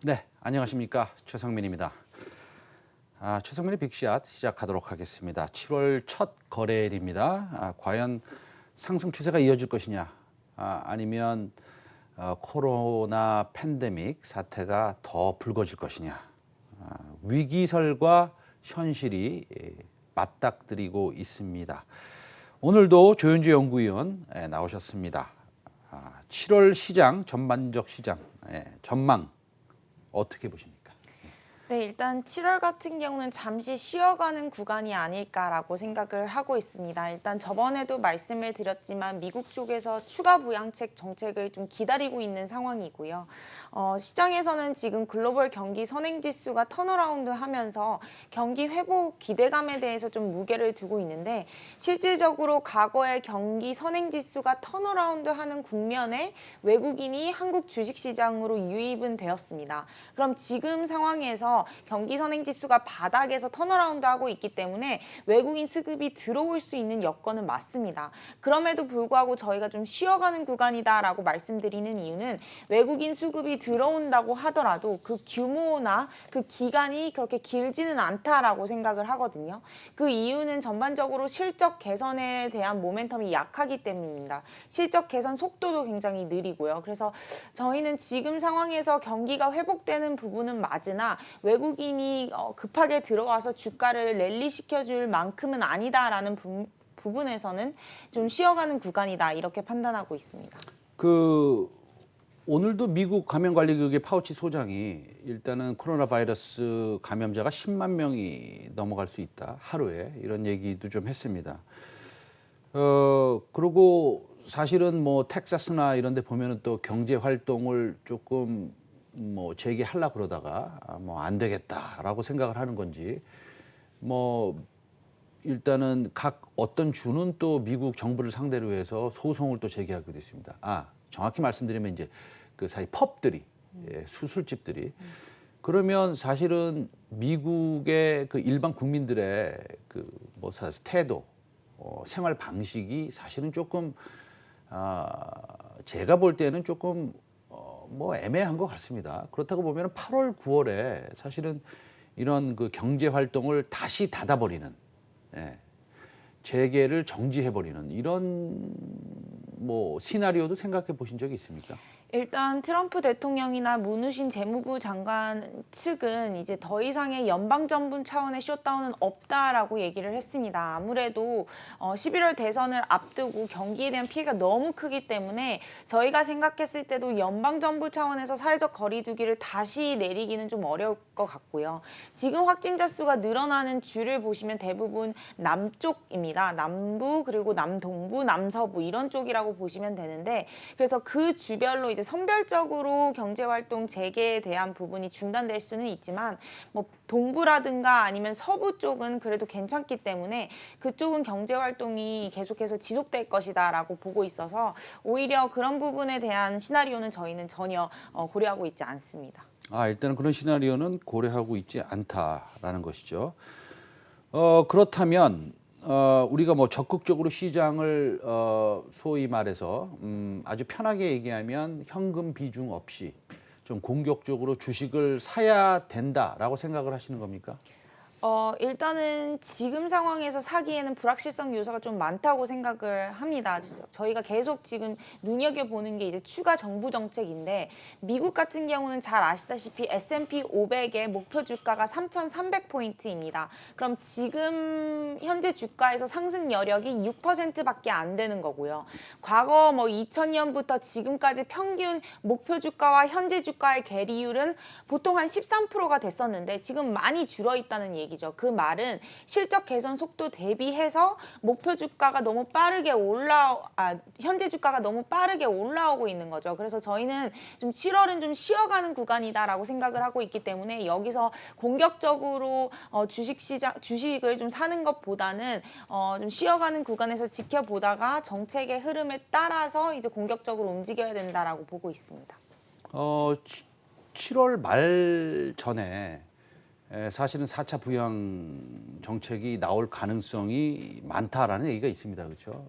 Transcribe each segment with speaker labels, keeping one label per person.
Speaker 1: 네, 안녕하십니까. 최성민입니다. 최성민의 빅샷 시작하도록 하겠습니다. 7월 첫 거래일입니다. 과연 상승 추세가 이어질 것이냐, 아니면 코로나 팬데믹 사태가 더 불거질 것이냐. 위기설과 현실이 맞닥뜨리고 있습니다. 오늘도 조현주 연구위원 나오셨습니다. 7월 시장, 전반적 시장 전망 어떻게 보십니까?
Speaker 2: 네, 일단 7월 같은 경우는 잠시 쉬어가는 구간이 아닐까라고 생각을 하고 있습니다. 일단 저번에도 말씀을 드렸지만 미국 쪽에서 추가 부양책 정책을 좀 기다리고 있는 상황이고요. 시장에서는 지금 글로벌 경기 선행지수가 턴어라운드 하면서 경기 회복 기대감에 대해서 좀 무게를 두고 있는데, 실질적으로 과거의 경기 선행지수가 턴어라운드 하는 국면에 외국인이 한국 주식시장으로 유입은 되었습니다. 그럼 지금 상황에서 경기 선행지수가 바닥에서 턴어라운드하고 있기 때문에 외국인 수급이 들어올 수 있는 여건은 맞습니다. 그럼에도 불구하고 저희가 좀 쉬어가는 구간이다라고 말씀드리는 이유는, 외국인 수급이 들어온다고 하더라도 그 규모나 그 기간이 그렇게 길지는 않다라고 생각을 하거든요. 그 이유는 전반적으로 실적 개선에 대한 모멘텀이 약하기 때문입니다. 실적 개선 속도도 굉장히 느리고요. 그래서 저희는 지금 상황에서 경기가 회복되는 부분은 맞으나 외국인이 급하게 들어와서 주가를 랠리시켜줄 만큼은 아니다라는 부분에서는 좀 쉬어가는 구간이다, 이렇게 판단하고 있습니다.
Speaker 1: 오늘도 미국 감염관리국의 파우치 소장이 일단은 코로나 바이러스 감염자가 10만 명이 넘어갈 수 있다, 하루에, 이런 얘기도 좀 했습니다. 그리고 사실은 뭐 텍사스나 이런 데 보면은 또 경제 활동을 조금 뭐 재개하려고 그러다가 뭐 안 되겠다라고 생각을 하는 건지, 뭐 일단은 각 어떤 주는 또 미국 정부를 상대로 해서 소송을 또 제기하기도 했습니다. 정확히 말씀드리면 이제 그 사이 펍들이, 수술집들이, 그러면 사실은 미국의 그 일반 국민들의 그 뭐 태도, 생활 방식이 사실은 조금 제가 볼 때는 조금 뭐 애매한 것 같습니다. 그렇다고 보면 8월, 9월에 사실은 이런 그 경제 활동을 다시 닫아버리는, 재개를 정지해버리는 이런 뭐 시나리오도 생각해 보신 적이 있습니까?
Speaker 2: 일단 트럼프 대통령이나 문우신 재무부 장관 측은 이제 더 이상의 연방정부 차원의 셧다운은 없다라고 얘기를 했습니다. 아무래도 11월 대선을 앞두고 경기에 대한 피해가 너무 크기 때문에 저희가 생각했을 때도 연방정부 차원에서 사회적 거리두기를 다시 내리기는 좀 어려울 것 같고요. 지금 확진자 수가 늘어나는 주를 보시면 대부분 남쪽입니다. 남부, 그리고 남동부, 남서부 이런 쪽이라고 보시면 되는데, 그래서 그 주별로 이제 선별적으로 경제활동 재개에 대한 부분이 중단될 수는 있지만, 뭐 동부라든가 아니면 서부 쪽은 그래도 괜찮기 때문에 그쪽은 경제활동이 계속해서 지속될 것이다라고 보고 있어서, 오히려 그런 부분에 대한 시나리오는 저희는 전혀 고려하고 있지 않습니다.
Speaker 1: 일단은 그런 시나리오는 고려하고 있지 않다라는 것이죠. 그렇다면 우리가 뭐 적극적으로 시장을 소위 말해서 아주 편하게 얘기하면 현금 비중 없이 좀 공격적으로 주식을 사야 된다라고 생각을 하시는 겁니까?
Speaker 2: 일단은 지금 상황에서 사기에는 불확실성 요소가 좀 많다고 생각을 합니다. 저희가 계속 지금 눈여겨보는 게 이제 추가 정부 정책인데, 미국 같은 경우는 잘 아시다시피 S&P 500의 목표 주가가 3,300포인트입니다. 그럼 지금 현재 주가에서 상승 여력이 6%밖에 안 되는 거고요. 과거 뭐 2000년부터 지금까지 평균 목표 주가와 현재 주가의 괴리율은 보통 한 13%가 됐었는데 지금 많이 줄어 있다는 얘기죠. 그 말은 실적 개선 속도 대비해서 목표 주가가 너무 빠르게 현재 주가가 너무 빠르게 올라오고 있는 거죠. 그래서 저희는 좀 7월은 좀 쉬어가는 구간이다라고 생각을 하고 있기 때문에, 여기서 공격적으로 주식을 좀 사는 것보다는 좀 쉬어가는 구간에서 지켜보다가 정책의 흐름에 따라서 이제 공격적으로 움직여야 된다라고 보고 있습니다.
Speaker 1: 7월 말 전에 사실은 4차 부양 정책이 나올 가능성이 많다라는 얘기가 있습니다. 그렇죠?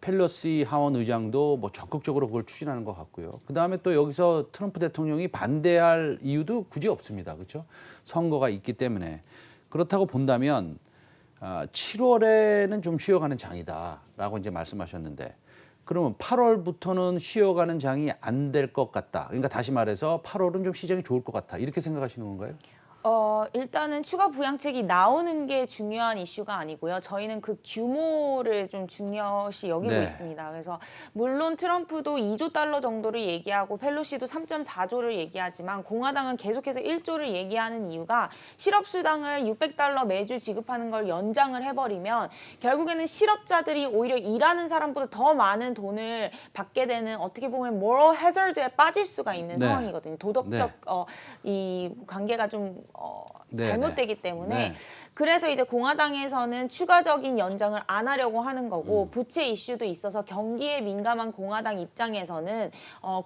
Speaker 1: 펠로시 하원 의장도 뭐 적극적으로 그걸 추진하는 것 같고요. 그다음에 또 여기서 트럼프 대통령이 반대할 이유도 굳이 없습니다. 그렇죠? 선거가 있기 때문에. 그렇다고 본다면 7월에는 좀 쉬어가는 장이다라고 이제 말씀하셨는데 그러면 8월부터는 쉬어가는 장이 안 될 것 같다. 그러니까 다시 말해서 8월은 좀 시장이 좋을 것 같다. 이렇게 생각하시는 건가요?
Speaker 2: 일단은 추가 부양책이 나오는 게 중요한 이슈가 아니고요. 저희는 그 규모를 좀 중요시 여기고
Speaker 1: 네.
Speaker 2: 있습니다. 그래서 물론 트럼프도 2조 달러 정도를 얘기하고 펠로시도 3.4조를 얘기하지만 공화당은 계속해서 1조를 얘기하는 이유가 실업수당을 600달러 매주 지급하는 걸 연장을 해버리면 결국에는 실업자들이 오히려 일하는 사람보다 더 많은 돈을 받게 되는 어떻게 보면 moral hazard에 빠질 수가 있는
Speaker 1: 네.
Speaker 2: 상황이거든요. 도덕적 이 관계가 좀
Speaker 1: 네,
Speaker 2: 잘못되기
Speaker 1: 네.
Speaker 2: 때문에
Speaker 1: 네.
Speaker 2: 그래서 이제 공화당에서는 추가적인 연장을 안 하려고 하는 거고 부채 이슈도 있어서 경기에 민감한 공화당 입장에서는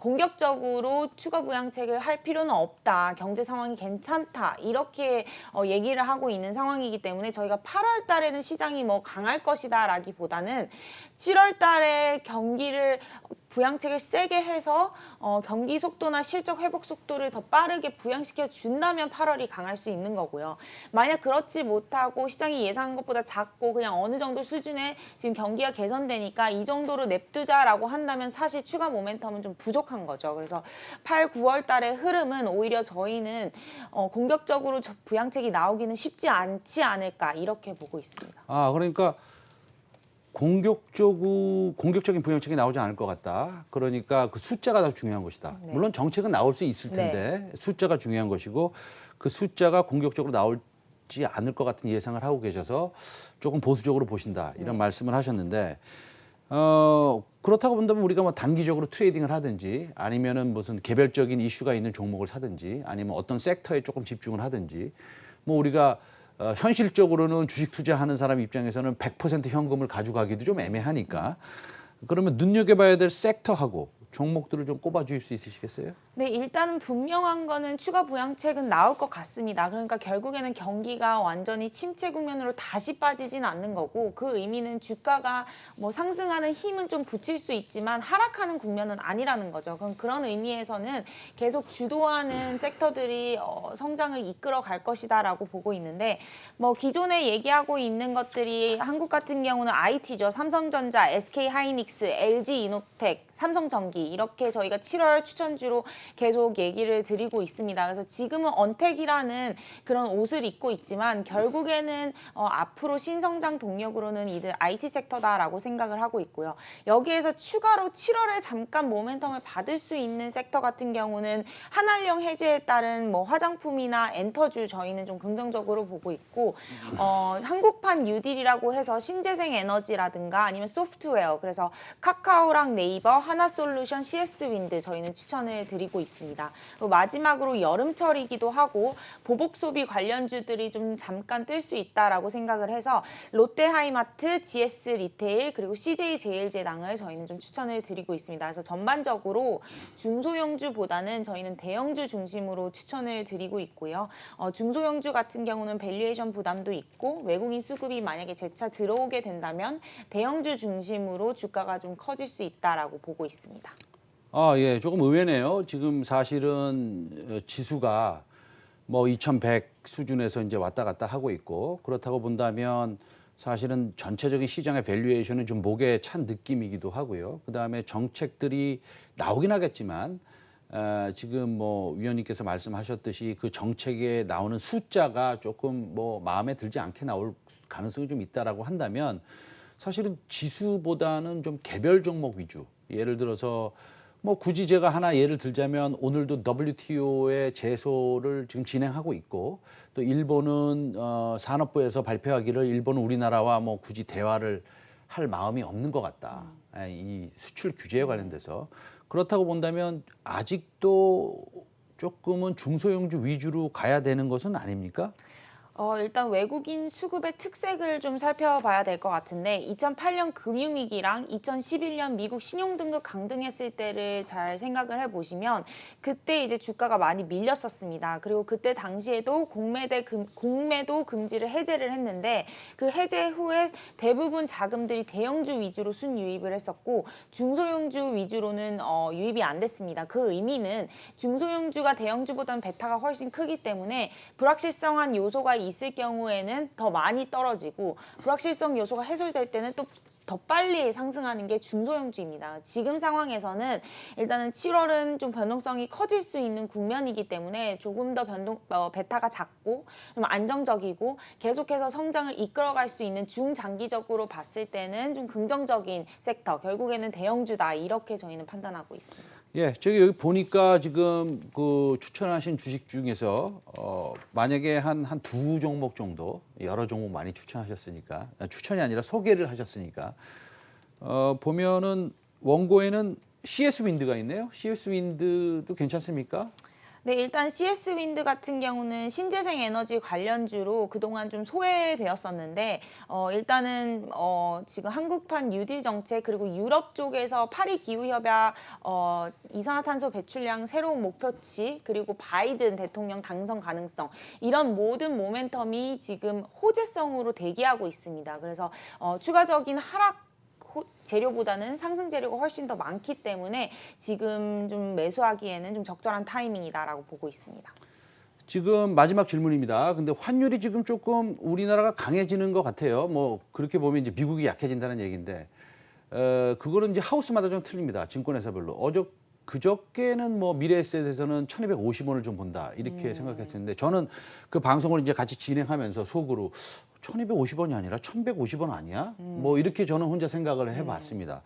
Speaker 2: 공격적으로 추가 부양책을 할 필요는 없다. 경제 상황이 괜찮다. 이렇게 얘기를 하고 있는 상황이기 때문에 저희가 8월 달에는 시장이 뭐 강할 것이다라기보다는 7월 달에 경기를 부양책을 세게 해서 경기 속도나 실적 회복 속도를 더 빠르게 부양시켜 준다면 8월이 강할 수 있는 거고요. 만약 그렇지 못하고 시장이 예상한 것보다 작고 그냥 어느 정도 수준의 지금 경기가 개선되니까 이 정도로 냅두자라고 한다면 사실 추가 모멘텀은 좀 부족한 거죠. 그래서 8, 9월 달의 흐름은 오히려 저희는 공격적으로 부양책이 나오기는 쉽지 않지 않을까 이렇게 보고 있습니다.
Speaker 1: 그러니까 공격적인 부양책이 나오지 않을 것 같다. 그러니까 그 숫자가 더 중요한 것이다.
Speaker 2: 네.
Speaker 1: 물론 정책은 나올 수 있을 텐데 숫자가 중요한 것이고 그 숫자가 공격적으로 나올지 않을 것 같은 예상을 하고 계셔서 조금 보수적으로 보신다. 이런 말씀을 하셨는데 그렇다고 본다면 우리가 뭐 단기적으로 트레이딩을 하든지 아니면은 무슨 개별적인 이슈가 있는 종목을 사든지 아니면 어떤 섹터에 조금 집중을 하든지 뭐 우리가 현실적으로는 주식 투자하는 사람 입장에서는 100% 현금을 가져가기도 좀 애매하니까 그러면 눈여겨봐야 될 섹터하고 종목들을 좀 꼽아주실 수 있으시겠어요?
Speaker 2: 네, 일단은 분명한 거는 추가 부양책은 나올 것 같습니다. 그러니까 결국에는 경기가 완전히 침체 국면으로 다시 빠지진 않는 거고 그 의미는 주가가 뭐 상승하는 힘은 좀 붙일 수 있지만 하락하는 국면은 아니라는 거죠. 그럼 그런 의미에서는 계속 주도하는 섹터들이 성장을 이끌어 갈 것이다라고 보고 있는데 뭐 기존에 얘기하고 있는 것들이 한국 같은 경우는 IT죠. 삼성전자, SK하이닉스, LG이노텍, 삼성전기 이렇게 저희가 7월 추천주로 계속 얘기를 드리고 있습니다. 그래서 지금은 언택이라는 그런 옷을 입고 있지만 결국에는 앞으로 신성장 동력으로는 이들 IT 섹터다라고 생각을 하고 있고요. 여기에서 추가로 7월에 잠깐 모멘텀을 받을 수 있는 섹터 같은 경우는 한한령 해제에 따른 뭐 화장품이나 엔터주 저희는 좀 긍정적으로 보고 있고 한국판 뉴딜이라고 해서 신재생 에너지라든가 아니면 소프트웨어 그래서 카카오랑 네이버, 하나솔루션, CS윈드 저희는 추천을 드리고 있습니다. 마지막으로 여름철이기도 하고 보복 소비 관련주들이 좀 잠깐 뜰 수 있다라고 생각을 해서 롯데하이마트, GS 리테일 그리고 CJ제일제당을 저희는 좀 추천을 드리고 있습니다. 그래서 전반적으로 중소형주보다는 저희는 대형주 중심으로 추천을 드리고 있고요. 중소형주 같은 경우는 밸류에이션 부담도 있고 외국인 수급이 만약에 재차 들어오게 된다면 대형주 중심으로 주가가 좀 커질 수 있다라고 보고 있습니다.
Speaker 1: 예, 조금 의외네요. 지금 사실은 지수가 뭐 2100 수준에서 이제 왔다 갔다 하고 있고 그렇다고 본다면 사실은 전체적인 시장의 밸류에이션은 좀 목에 찬 느낌이기도 하고요. 그다음에 정책들이 나오긴 하겠지만 지금 뭐 위원님께서 말씀하셨듯이 그 정책에 나오는 숫자가 조금 뭐 마음에 들지 않게 나올 가능성이 좀 있다라고 한다면 사실은 지수보다는 좀 개별 종목 위주. 예를 들어서 뭐 굳이 제가 하나 예를 들자면 오늘도 WTO의 제소를 지금 진행하고 있고 또 일본은 산업부에서 발표하기를 일본은 우리나라와 뭐 굳이 대화를 할 마음이 없는 것 같다. 이 수출 규제에 관련돼서 그렇다고 본다면 아직도 조금은 중소형주 위주로 가야 되는 것은 아닙니까?
Speaker 2: 일단 외국인 수급의 특색을 좀 살펴봐야 될 것 같은데 2008년 금융위기랑 2011년 미국 신용등급 강등했을 때를 잘 생각을 해보시면 그때 이제 주가가 많이 밀렸었습니다. 그리고 그때 당시에도 공매도 금지를 해제를 했는데 그 해제 후에 대부분 자금들이 대형주 위주로 순유입을 했었고 중소형주 위주로는 유입이 안 됐습니다. 그 의미는 중소형주가 대형주보다는 베타가 훨씬 크기 때문에 불확실성한 요소가 있을 경우에는 더 많이 떨어지고 불확실성 요소가 해소될 때는 또 더 빨리 상승하는 게 중소형주입니다. 지금 상황에서는 일단은 7월은 좀 변동성이 커질 수 있는 국면이기 때문에 조금 더 베타가 작고 좀 안정적이고 계속해서 성장을 이끌어갈 수 있는 중장기적으로 봤을 때는 좀 긍정적인 섹터, 결국에는 대형주다 이렇게 저희는 판단하고 있습니다.
Speaker 1: 예, 저기 여기 보니까 지금 그 추천하신 주식 중에서 만약에 한 두 종목 정도, 여러 종목 많이 추천하셨으니까, 추천이 아니라 소개를 하셨으니까, 보면은 원고에는 CS 윈드가 있네요. CS 윈드도 괜찮습니까?
Speaker 2: 네, 일단 CS 윈드 같은 경우는 신재생 에너지 관련주로 그동안 좀 소외되었었는데 일단은 지금 한국판 뉴딜 정책 그리고 유럽 쪽에서 파리 기후 협약 이산화탄소 배출량 새로운 목표치 그리고 바이든 대통령 당선 가능성 이런 모든 모멘텀이 지금 호재성으로 대기하고 있습니다. 그래서 추가적인 하락 재료보다는 상승 재료가 훨씬 더 많기 때문에 지금 좀 매수하기에는 좀 적절한 타이밍이다라고 보고 있습니다.
Speaker 1: 지금 마지막 질문입니다. 근데 환율이 지금 조금 우리나라가 강해지는 것 같아요. 뭐 그렇게 보면 이제 미국이 약해진다는 얘기인데, 그거는 이제 하우스마다 좀 틀립니다. 증권회사별로. 그저께는 뭐 미래에셋에서는 1,250원을 좀 본다 이렇게 생각했는데 저는 그 방송을 이제 같이 진행하면서 속으로 1,250원이 아니라 1,150원 아니야? 뭐 이렇게 저는 혼자 생각을 해봤습니다.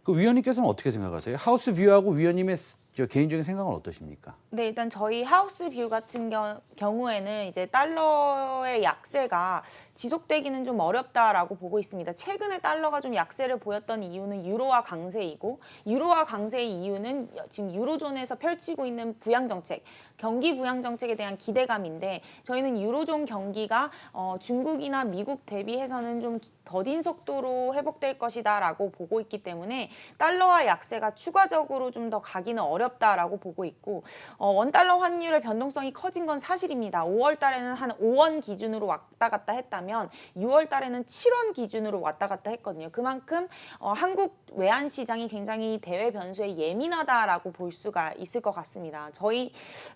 Speaker 1: 그 위원님께서는 어떻게 생각하세요? 하우스 뷰하고 위원님의 저 개인적인 생각은 어떠십니까?
Speaker 2: 네, 일단 저희 하우스 뷰 같은 경우에는 이제 달러의 약세가 지속되기는 좀 어렵다라고 보고 있습니다. 최근에 달러가 좀 약세를 보였던 이유는 유로화 강세이고 유로화 강세의 이유는 지금 유로존에서 펼치고 있는 부양 정책, 경기 부양 정책에 대한 기대감인데 저희는 유로존 경기가 중국이나 미국 대비해서는 좀 더딘 속도로 회복될 것이다라고 보고 있기 때문에 달러와 약세가 추가적으로 좀 더 가기는 어렵다라고 보고 있고 원달러 환율의 변동성이 커진 건 사실입니다. 5월 달에는 한 5원 기준으로 왔다 갔다 했다면 6월 달에는 7원 기준으로 왔다 갔다 했거든요. 그만큼 한국 외환 시장이 굉장히 대외 변수에 예민하다라고 볼 수가 있을 것 같습니다.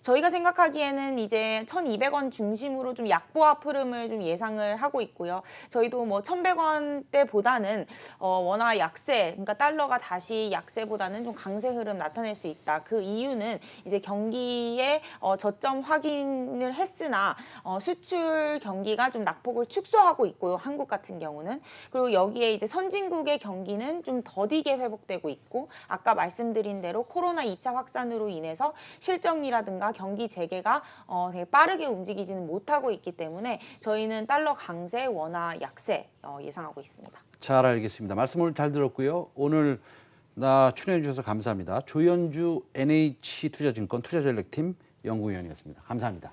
Speaker 2: 저희가 생각하기에는 이제 1,200원 중심으로 좀 약보합 흐름을 좀 예상을 하고 있고요. 저희도 뭐 1,100원대보다는 원화 약세, 그러니까 달러가 다시 약세보다는 좀 강세 흐름 나타낼 수 있다. 그 이유는 이제 경기의 저점 확인을 했으나 수출 경기가 좀 낙폭을 축소하고 있고요. 한국 같은 경우는. 그리고 여기에 이제 선진국의 경기는 좀 더디게 회복되고 있고 아까 말씀드린 대로 코로나 2차 확산으로 인해서 실적이라든가 경기 재개가 되게 빠르게 움직이지는 못하고 있기 때문에 저희는 달러 강세, 원화 약세 예상하고 있습니다.
Speaker 1: 잘 알겠습니다. 말씀을 잘 들었고요. 오늘 나 출연해 주셔서 감사합니다. 조현주 NH투자증권 투자전략팀 연구위원이었습니다. 감사합니다.